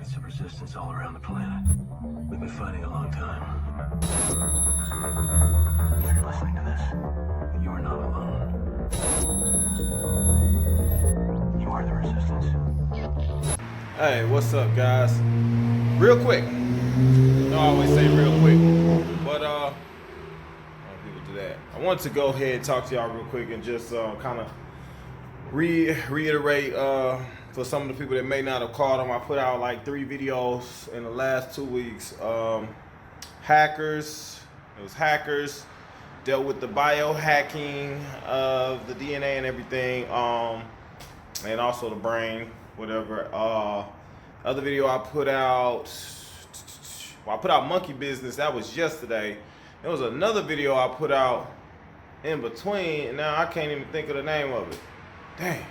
pockets of resistance all around the planet. We've been fighting a long time. If you're listening to this, you are not alone. You are the resistance. Hey, what's up, guys? Real quick. I always say real quick, but people do that. I wanted to go ahead and talk to y'all real quick and just kind of reiterate for some of the people that may not have caught them. I put out like 3 videos in the last 2 weeks. HACKERZ, it was HACKERZ, dealt with the biohacking of the DNA and everything, and also the brain, whatever. Other video I put out, I put out MonkeyBiZz, that was yesterday. There was another video I put out in between, and now I can't even think of the name of it. Dang,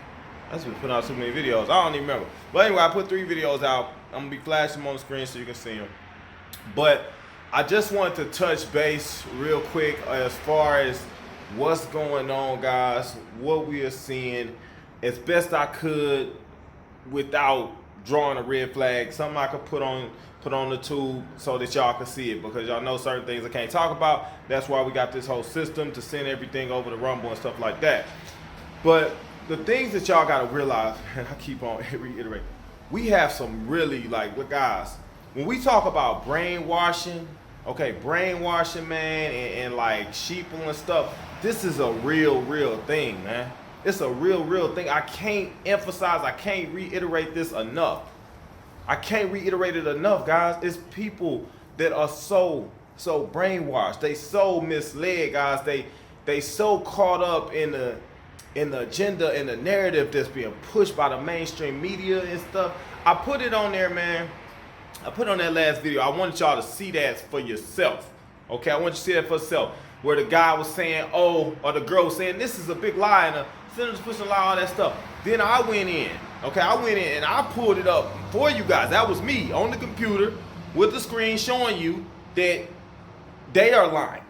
I just been putting out so many videos, I don't even remember. But anyway, I put 3 videos out. I'm gonna be flashing them on the screen so you can see them. But I just wanted to touch base real quick as far as what's going on, guys, what we are seeing as best I could without drawing a red flag, something I could put on the tube so that y'all can see it, because y'all know certain things I can't talk about. That's why we got this whole system to send everything over the Rumble and stuff like that. But the things that y'all gotta realize, and I keep on reiterating, we have some really, like, look guys, when we talk about brainwashing, okay, brainwashing, man, and like sheeple and stuff, this is a real thing, man. It's a real thing. I can't emphasize, I can't reiterate this enough. I can't reiterate it enough, guys. It's people that are so brainwashed. They so misled, guys. They so caught up in the agenda and the narrative that's being pushed by the mainstream media and stuff. I put it on there, man. I put on that last video. I wanted y'all to see that for yourself. Okay, I want you to see that for yourself. Where the guy was saying, oh, or the girl was saying, this is a big lie, and the senators pushing a lie, all that stuff. Then I went in, okay, I went in and I pulled it up for you guys. That was me on the computer with the screen showing you that they are lying.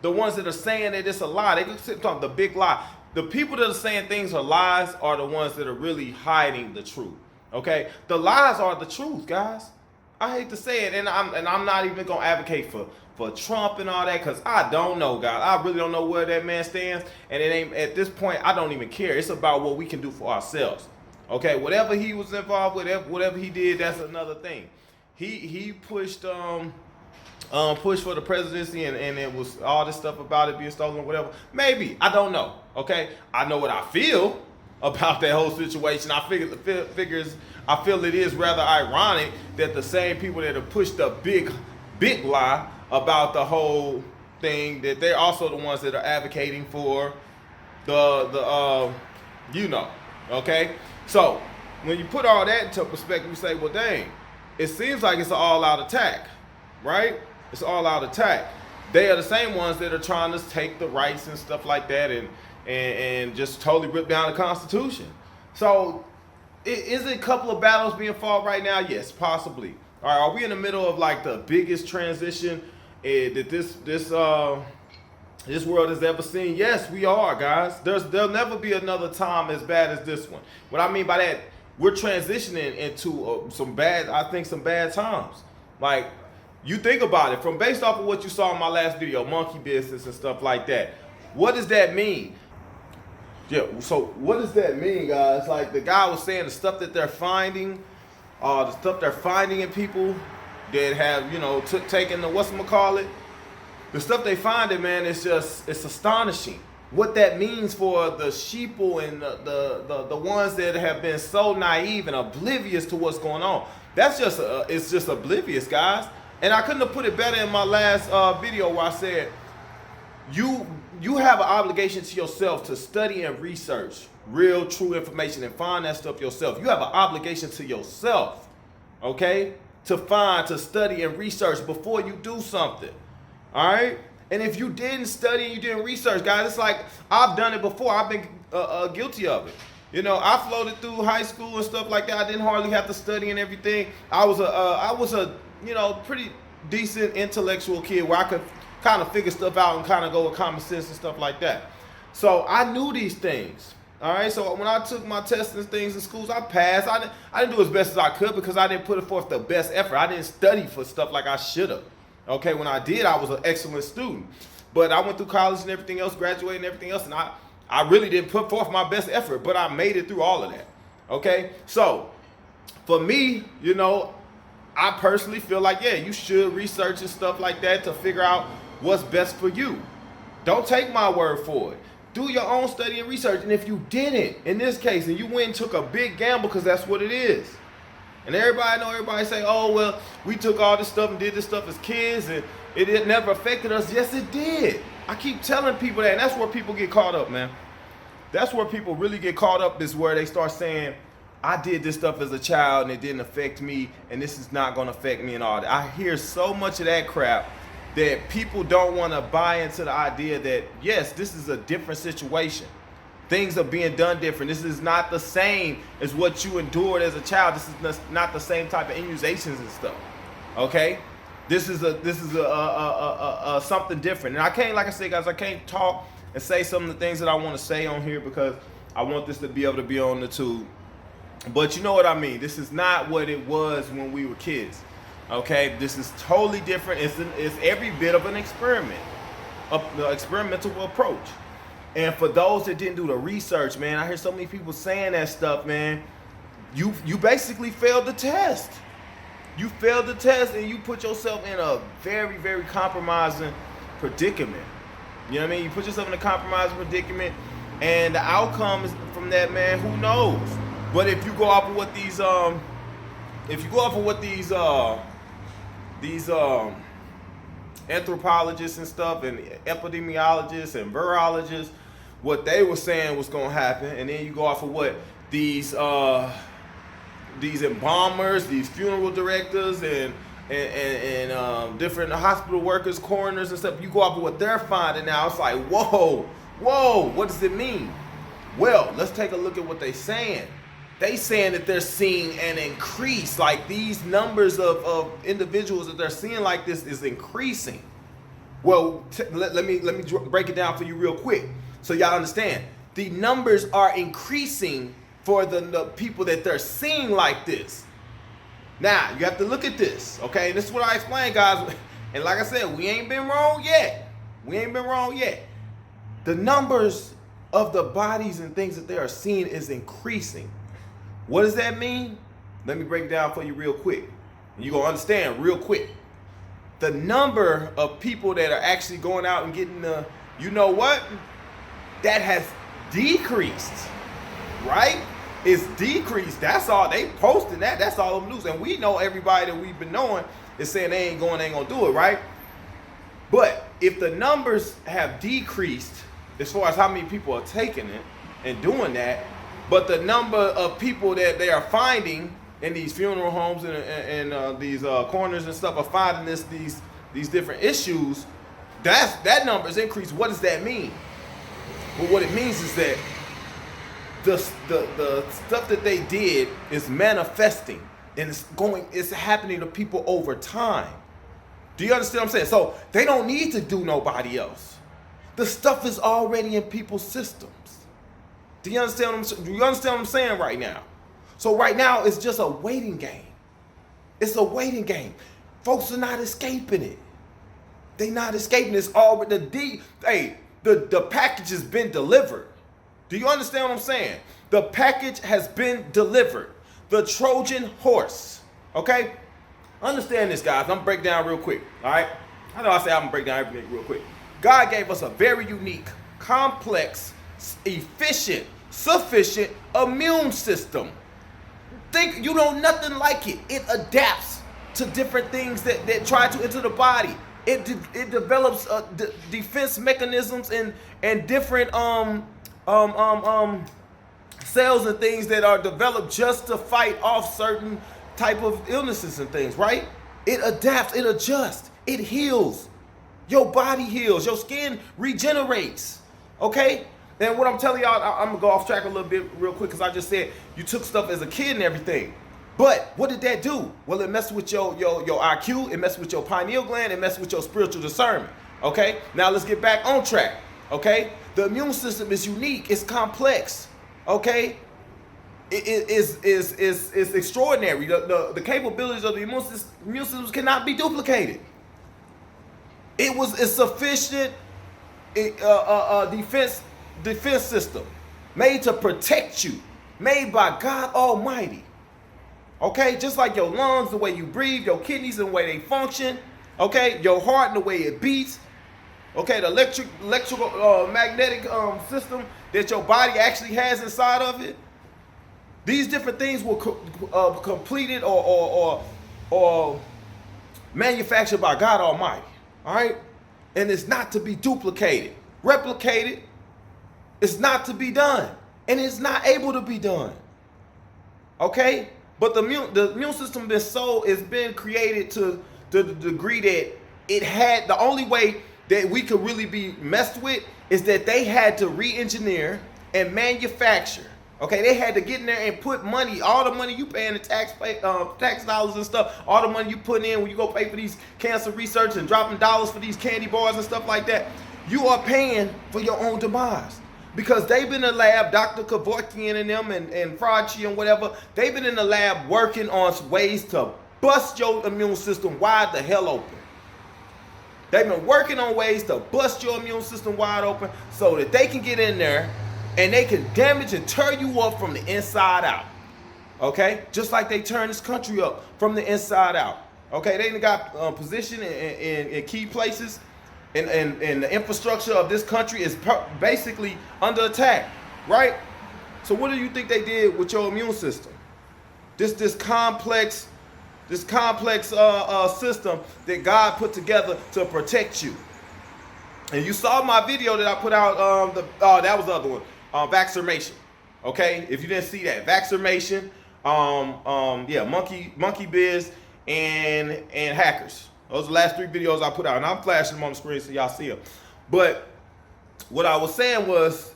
The ones that are saying that it's a lie, they can sit on the big lie. The people that are saying things are lies are the ones that are really hiding the truth, okay? The lies are the truth, guys. I hate to say it, and I'm not even gonna advocate for Trump and all that, because I don't know, guys. I really don't know where that man stands, and it ain't, at this point, I don't even care. It's about what we can do for ourselves, okay? Whatever he was involved with, whatever he did, that's another thing. He pushed for the presidency, and it was all this stuff about it being stolen or whatever. Maybe, I don't know, okay? I know what I feel about that whole situation. I feel it is rather ironic that the same people that have pushed the big lie about the whole thing, that they're also the ones that are advocating for the okay? So when you put all that into perspective, you say, well, dang, it seems like it's an all-out attack, right? It's an all-out attack. They are the same ones that are trying to take the rights and stuff like that and just totally rip down the Constitution. So is it a couple of battles being fought right now? Yes, possibly. All right, are we in the middle of like the biggest transition that this world has ever seen? Yes, we are, guys. There'll never be another time as bad as this one. What I mean by that, we're transitioning into some bad times. Like, you think about it, from based off of what you saw in my last video, MonkeyBiZz and stuff like that. What does that mean? Yeah, so what does that mean, guys? Like the guy was saying, the stuff that they're finding, in people that have, taken the, the stuff they finding, man, it's astonishing. What that means for the sheeple and the ones that have been so naive and oblivious to what's going on. That's just, it's just oblivious, guys. And I couldn't have put it better in my last video where I said, you have an obligation to yourself to study and research real, true information and find that stuff yourself. You have an obligation to yourself, okay, to study and research before you do something, all right? And if you didn't study and you didn't research, guys, it's like I've done it before. I've been guilty of it. I floated through high school and stuff like that. I didn't hardly have to study and everything. I was a pretty decent intellectual kid where I could kind of figure stuff out and kind of go with common sense and stuff like that. So I knew these things. All right, so when I took my tests and things in schools, I passed. I didn't do as best as I could because I didn't put forth the best effort. I didn't study for stuff like I should have. Okay, when I did, I was an excellent student. But I went through college and everything else, graduated and everything else, and I really didn't put forth my best effort, but I made it through all of that. Okay, so for me, you know, I personally feel like, yeah, you should research and stuff like that to figure out what's best for you. Don't take my word for it. Do your own study and research. And if you didn't, in this case, and you went and took a big gamble, because that's what it is. And everybody say, oh, well, we took all this stuff and did this stuff as kids and it never affected us. Yes, it did. I keep telling people that, and that's where people get caught up, man. That's where people really get caught up, is where they start saying, I did this stuff as a child and it didn't affect me and this is not going to affect me and all that. I hear so much of that crap that people don't want to buy into the idea that, yes, this is a different situation. Things are being done different. This is not the same as what you endured as a child. This is not the same type of immunizations and stuff. Okay? This is something different. And I can't, like I said, guys, I can't talk and say some of the things that I want to say on here because I want this to be able to be on the tube. But you know what I mean. This is not what it was when we were kids. Okay, this is totally different. It's every bit of an experiment, an experimental approach. And for those that didn't do the research, man, I hear so many people saying that stuff, man. You basically failed the test. You failed the test and you put yourself in a very, very compromising predicament. You know what I mean? You put yourself in a compromising predicament, and the outcome is from that, man, who knows? But if you go off of what these anthropologists and stuff and epidemiologists and virologists, what they were saying was going to happen, and then you go off of what these embalmers, these funeral directors and different hospital workers, coroners and stuff, you go off of what they're finding now. It's like, whoa, what does it mean? Well, let's take a look at what they're saying. They saying that they're seeing an increase, like these numbers of individuals that they're seeing like this is increasing. Well, let me break it down for you real quick so y'all understand. The numbers are increasing for the people that they're seeing like this. Now, you have to look at this, okay? This is what I explained, guys. And like I said, we ain't been wrong yet. The numbers of the bodies and things that they are seeing is increasing. What does that mean? Let me break it down for you real quick. And you're going to understand real quick. The number of people that are actually going out and getting the, you know what? That has decreased, right? It's decreased. That's all. They posting that. That's all of news. And we know everybody that we've been knowing is saying they ain't going to do it, right? But if the numbers have decreased as far as how many people are taking it and doing that, but the number of people that they are finding in these funeral homes and these coroners and stuff are finding these different issues, that number is increased. What does that mean? Well, what it means is that the stuff that they did is manifesting and it's happening to people over time. Do you understand what I'm saying? So they don't need to do nobody else. The stuff is already in people's systems. Do you understand what I'm saying right now? So right now it's just a waiting game. It's a waiting game. Folks are not escaping it. They not escaping. It's already the package has been delivered. Do you understand what I'm saying? The package has been delivered. The Trojan horse. Okay? Understand this, guys. I'm gonna break down real quick. All right? I know I say I'm gonna break down everything real quick. God gave us a very unique, complex, efficient, sufficient immune system. Think you know nothing like it. It adapts to different things that try to enter the body. It develops defense mechanisms and different cells and things that are developed just to fight off certain type of illnesses and things, right? It adapts, it adjusts, it heals. Your body heals, your skin regenerates, okay? And what I'm telling y'all, I'm gonna go off track a little bit real quick because I just said you took stuff as a kid and everything. But what did that do? Well, it messed with your IQ, it messed with your pineal gland, it messed with your spiritual discernment, okay? Now let's get back on track, okay? The immune system is unique, it's complex. okay, is extraordinary. The capabilities of the immune system cannot be duplicated. It was a sufficient defense system made to protect you, made by God Almighty. Okay, just like your lungs, the way you breathe, your kidneys and the way they function, okay, your heart and the way it beats, okay, the electrical magnetic system that your body actually has inside of it. These different things were completed or manufactured by God Almighty. All right, and it's not to be duplicated, replicated. It's not to be done, and it's not able to be done. Okay. But the immune system has been created to the degree that it had, the only way that we could really be messed with is that they had to re-engineer and manufacture. Okay, they had to get in there and put money, all the money you paying the tax dollars and stuff, all the money you put in when you go pay for these cancer research and dropping dollars for these candy bars and stuff like that. You are paying for your own demise. Because they've been in the lab, Dr. Kevorkian and them and Fauci and whatever, they've been in the lab working on ways to bust your immune system wide the hell open. They've been working on ways to bust your immune system wide open so that they can get in there and they can damage and tear you up from the inside out. Okay? Just like they turn this country up from the inside out. Okay? They got position in key places. And the infrastructure of this country is basically under attack, right? So what do you think they did with your immune system? This complex system that God put together to protect you. And you saw my video that I put out. That was the other one, VAXERMATIon. Okay, if you didn't see that, VAXERMATIon, yeah, MonkeyBiZz and HACKERZ. Those are the last 3 videos I put out, and I'm flashing them on the screen so y'all see them. But what I was saying was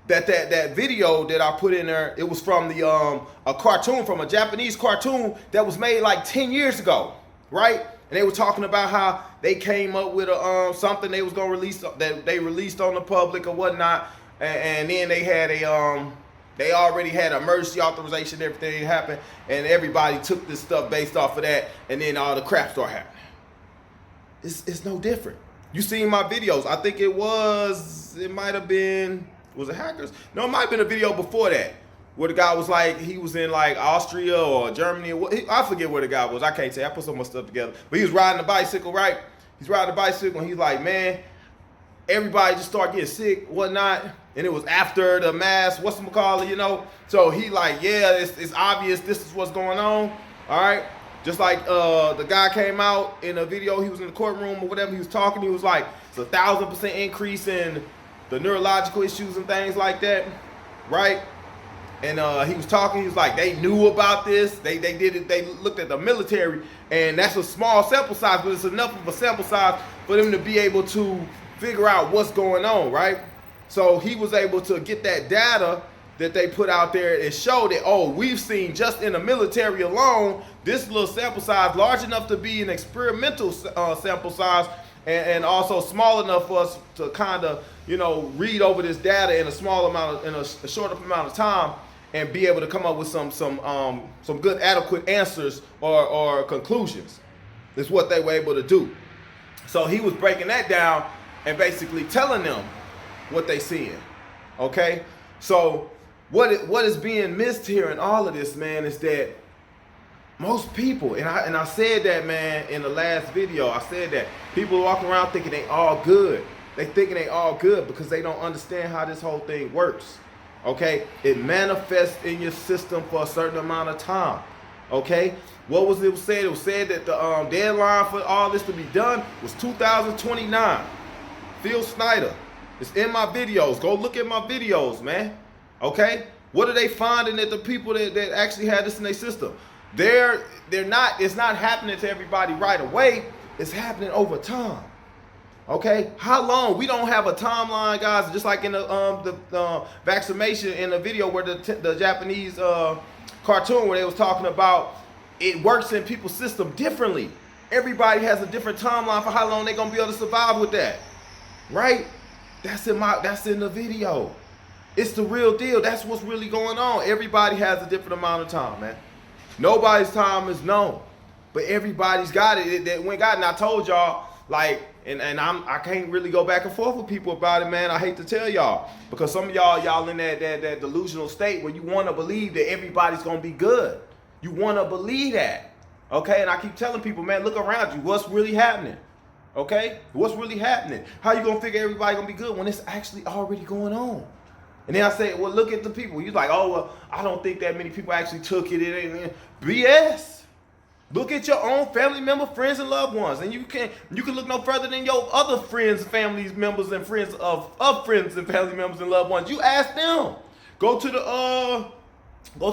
that video that I put in there, it was from a cartoon, from a Japanese cartoon that was made like 10 years ago, right? And they were talking about how they came up with something they was gonna release, that they released on the public or whatnot, and then they had they already had emergency authorization, everything happened, and everybody took this stuff based off of that, and then all the crap started happening. It's no different. You seen my videos. I think it might have been, was it HACKERZ? No, it might have been a video before that where the guy was like, he was in like Austria or Germany. I forget where the guy was. I can't say. I put so much stuff together. But he was riding a bicycle, right? He's riding a bicycle and he's like, man, everybody just started getting sick, whatnot. And it was after the mass, whatchamacallit, you know? So he like, yeah, it's obvious this is what's going on, all right? Just like the guy came out in a video, he was in the courtroom or whatever, he was talking, he was like, it's 1,000% increase in the neurological issues and things like that, right? And he was talking, he was like, they knew about this, they did it, they looked at the military, and that's a small sample size, but it's enough of a sample size for them to be able to figure out what's going on, right? So he was able to get that data that they put out there and show that, oh, we've seen just in the military alone, this little sample size, large enough to be an experimental sample size, and also small enough for us to kind of, you know, read over this data in a small amount of, in a short amount of time, and be able to come up with some good adequate answers or conclusions. Is what they were able to do. So he was breaking that down and basically telling them what they seeing. Okay, so what is being missed here in all of this, man, is that most people, and I said that, man, in the last video, I said that people walking around thinking they all good. They thinking they all good because they don't understand how this whole thing works. Okay, it manifests in your system for a certain amount of time. Okay, what was it said? It was said that the deadline for all this to be done was 2029. Phil Snyder, it's in my videos. Go look at my videos, man. Okay, what are they finding that the people that actually had this in their system? They're not. It's not happening to everybody right away. It's happening over time. Okay, how long? We don't have a timeline, guys. Just like in the VAXERMATIon, in the video where the Japanese cartoon where they was talking about it works in people's system differently. Everybody has a different timeline for how long they're gonna be able to survive with that, right? That's in the video. It's the real deal. That's what's really going on. Everybody has a different amount of time, man. Nobody's time is known, but everybody's got it. That when God, and I told y'all, like, and I can't really go back and forth with people about it, man. I hate to tell y'all, because some of y'all in that delusional state where you want to believe that everybody's gonna be good. You want to believe that, okay? And I keep telling people, man, look around you. What's really happening? Okay, what's really happening? How you gonna figure everybody gonna be good when it's actually already going on? And then I say, well, look at the people. You're like, oh, well, I don't think that many people actually took it. It ain't BS. Look at your own family member, friends, and loved ones. And you can look no further than your other friends, family members, and friends of friends and family members and loved ones. You ask them. Go to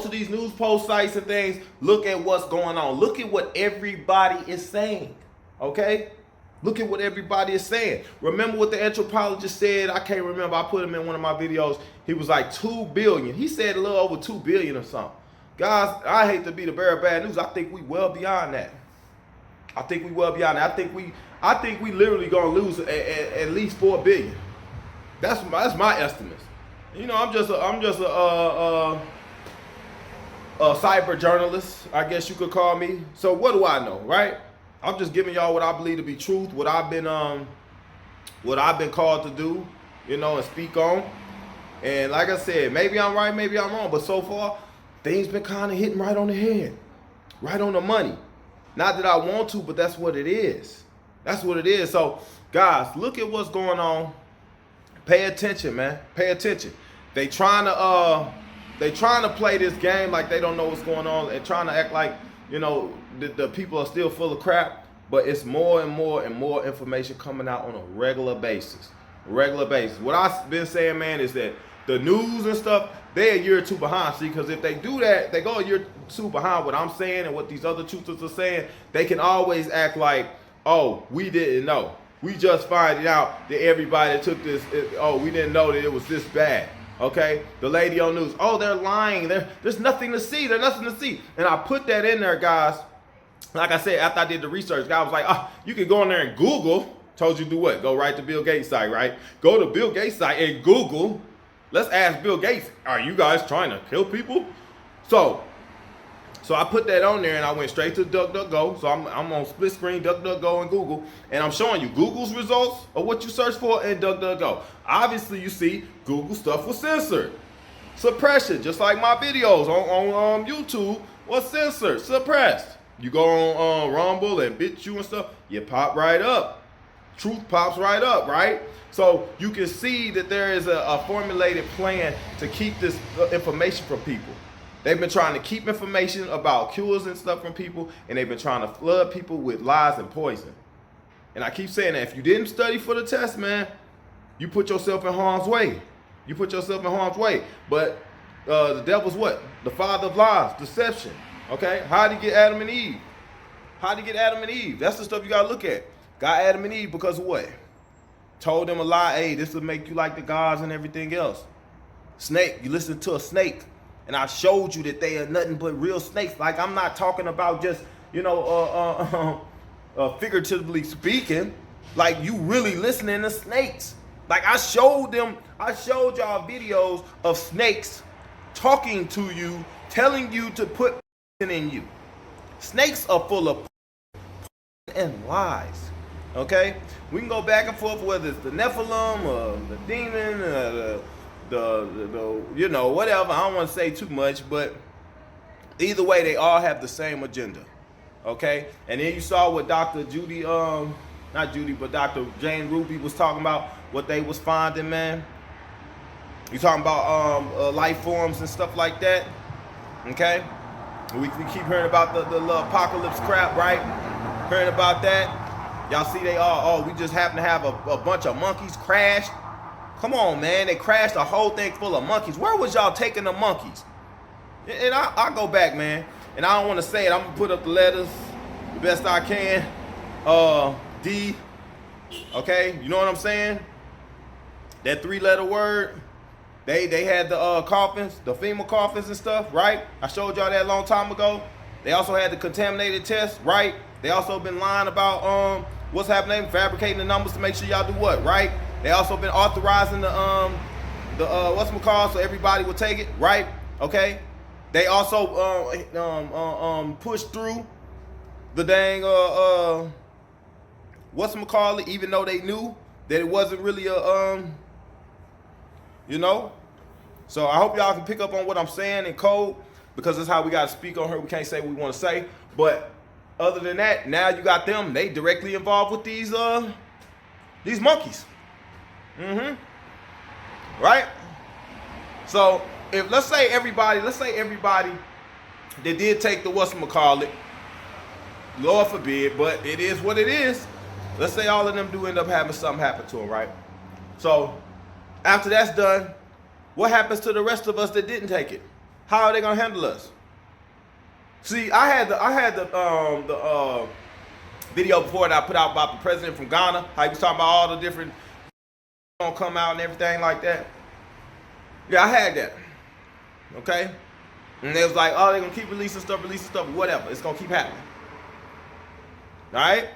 these news post sites and things. Look at what's going on. Look at what everybody is saying. Okay? Look at what everybody is saying. Remember what the anthropologist said? I can't remember. I put him in one of my videos. He was like 2 billion. He said a little over 2 billion or something. Guys, I hate to be the bearer of bad news. I think we well beyond that. I think we well beyond that. I think we literally gonna lose at least 4 billion. That's my estimates. You know, I'm just a cyber journalist, I guess you could call me. So what do I know, right? I'm just giving y'all what I believe to be truth, what I've been called to do, you know, and speak on. And like I said, maybe I'm right, maybe I'm wrong, but so far things been kind of hitting right on the head, right on the money. Not that I want to, but that's what it is. That's what it is. So guys, look at what's going on. Pay attention, man. Pay attention. They trying to play this game like they don't know what's going on and trying to act like, you know, the people are still full of crap, but it's more and more information coming out on a regular basis. What I've been saying, man, is that the news and stuff, they're a year or two behind. See, because if they do that, they go a year or two behind what I'm saying and what these other truthers are saying. They can always act like, oh, we didn't know. We just finding out that everybody that took this, we didn't know that it was this bad. Okay, the lady on news, oh, they're lying. There's nothing to see. There's nothing to see. And I put that in there, guys. Like I said, after I did the research, guy was like, oh, you can go in there and Google. Told you to do what? Go right to Bill Gates' site, right? Go to Bill Gates' site and Google. Let's ask Bill Gates, are you guys trying to kill people? So I put that on there and I went straight to DuckDuckGo. So I'm on split screen, DuckDuckGo and Google. And I'm showing you Google's results of what you search for and DuckDuckGo. Obviously, you see Google stuff was censored. Suppression, just like my videos on YouTube was censored, suppressed. You go on Rumble and BitChute and stuff, you pop right up. Truth pops right up, right? So you can see that there is a formulated plan to keep this information from people. They've been trying to keep information about cures and stuff from people, and they've been trying to flood people with lies and poison. And I keep saying that if you didn't study for the test, man, you put yourself in harm's way. You put yourself in harm's way. But the devil's what? The father of lies, deception. Okay? How did he get Adam and Eve? How did he get Adam and Eve? That's the stuff you gotta look at. Got Adam and Eve because of what? Told them a lie. Hey, this will make you like the gods and everything else. Snake. You listen to a snake. And I showed you that they are nothing but real snakes. Like, I'm not talking about just, you know, figuratively speaking. Like, you really listening to snakes. Like, I showed y'all videos of snakes talking to you, telling you to put in you. Snakes are full of and lies. Okay? We can go back and forth whether it's the Nephilim or the demon or the you know, whatever. I don't want to say too much, but either way, they all have the same agenda. Okay? And then you saw what Dr. Judy, not Judy, but Dr. Jane Ruby was talking about, what they was finding, man. You talking about life forms and stuff like that. Okay? We keep hearing about the little apocalypse crap, right? Hearing about that. Y'all see they all, we just happen to have a bunch of monkeys crash. Come on, man. They crashed a whole thing full of monkeys. Where was y'all taking the monkeys? And I go back, man. And I don't want to say it. I'm going to put up the letters the best I can. D. Okay? You know what I'm saying? That 3-letter word. They had the coffins, the female coffins and stuff, right? I showed y'all that a long time ago. They also had the contaminated test, right? They also been lying about what's happening, fabricating the numbers to make sure y'all do what, right? They also been authorizing the the whatchamacallit, so everybody would take it, right? Okay. They also pushed through the dang whatchamacallit, even though they knew that it wasn't really a you know. So I hope y'all can pick up on what I'm saying in code, because that's how we gotta speak on her. We can't say what we want to say, but other than that, now you got them. They directly involved with these monkeys. Right? So if let's say everybody that did take the whatchamacallit, Lord forbid, but it is what it is. Let's say all of them do end up having something happen to them, right? So after that's done, what happens to the rest of us that didn't take it? How are they gonna handle us? See, I had the video before that I put out about the president from Ghana, how he was talking about all the different gonna come out and everything like that. Yeah, I had that. Okay? And they was like, oh, they're gonna keep releasing stuff, whatever. It's gonna keep happening. Alright?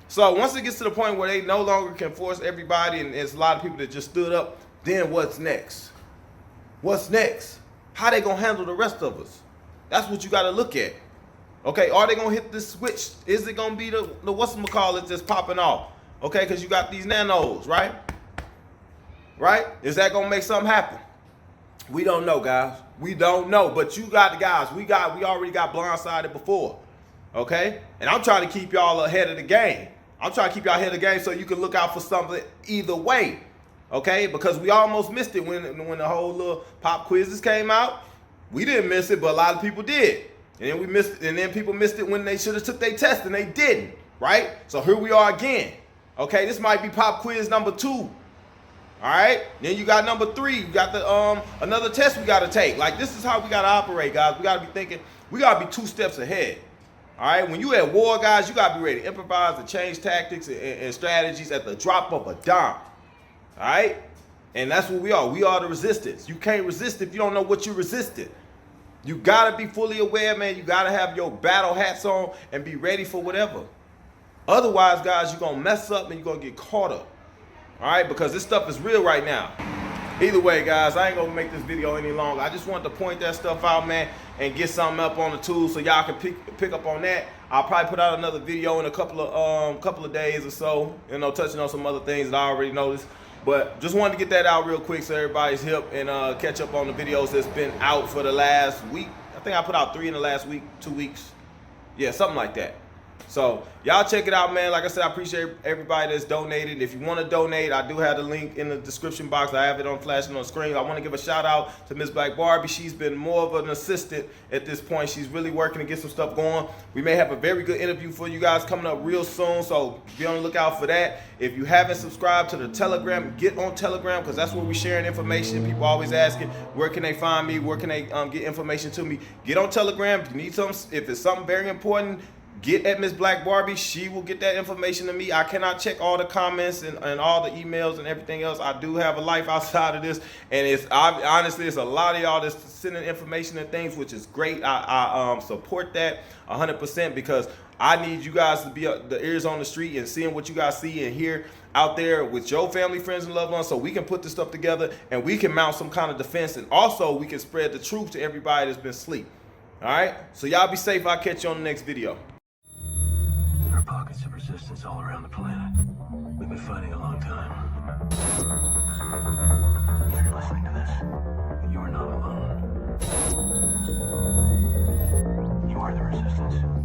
So once it gets to the point where they no longer can force everybody, and there's a lot of people that just stood up, then what's next? What's next? How they gonna handle the rest of us? That's what you gotta look at. Okay, are they gonna hit the switch? Is it gonna be the whatchamacallit that's popping off? Okay, because you got these nanos, right? Right? Is that gonna make something happen? We don't know, guys. We don't know. But you got the guys. We already got blindsided before. Okay? And I'm trying to keep y'all ahead of the game. I'm trying to keep y'all ahead of the game so you can look out for something either way. Okay? Because we almost missed it when the whole little pop quizzes came out. We didn't miss it, but a lot of people did. And then we missed it, and then people missed it when they should have took their test and they didn't. Right? So here we are again. Okay, this might be pop quiz number 2. All right, then you got number 3. You got the another test we got to take. Like, this is how we got to operate, guys. We got to be thinking. We got to be 2 steps ahead. All right, when you at war, guys, you got to be ready to improvise and change tactics and strategies at the drop of a dime. All right, and that's what we are. We are the resistance. You can't resist if you don't know what you resisted. You got to be fully aware, man. You got to have your battle hats on and be ready for whatever. Otherwise, guys, you're going to mess up and you're going to get caught up. All right, because this stuff is real right now. Either way, guys, I ain't gonna make this video any longer. I just wanted to point that stuff out, man, and get something up on the tools so y'all can pick up on that. I'll probably put out another video in a couple of days or so, you know, touching on some other things that I already noticed. But just wanted to get that out real quick so everybody's hip and catch up on the videos that's been out for the last week. I think I put out 3 in the last week, 2 weeks. Yeah, something like that. So y'all check it out, man. Like I said, I appreciate everybody that's donated. If you want to donate, I do have the link in the description box. I have it on flashing on the screen. I want to give a shout out to Miss Black Barbie. She's been more of an assistant at this point. She's really working to get some stuff going. We may have a very good interview for you guys coming up real soon, so be on the lookout for that. If you haven't subscribed to the Telegram, get on Telegram, because that's where we're sharing information. People always asking, where can they find me? Where can they get information to me? Get on Telegram. If you need something, if it's something very important, get at Miss Black Barbie. She will get that information to me. I cannot check all the comments and all the emails and everything else. I do have a life outside of this, and honestly, it's a lot of y'all that's sending information and things, which is great. I support that 100% because I need you guys to be the ears on the street and seeing what you guys see and hear out there with your family, friends, and loved ones, so we can put this stuff together and we can mount some kind of defense, and also we can spread the truth to everybody that's been asleep. All right, so y'all be safe. I'll catch you on the next video. There are pockets of resistance all around the planet. We've been fighting a long time. If you're listening to this, you are not alone. You are the resistance.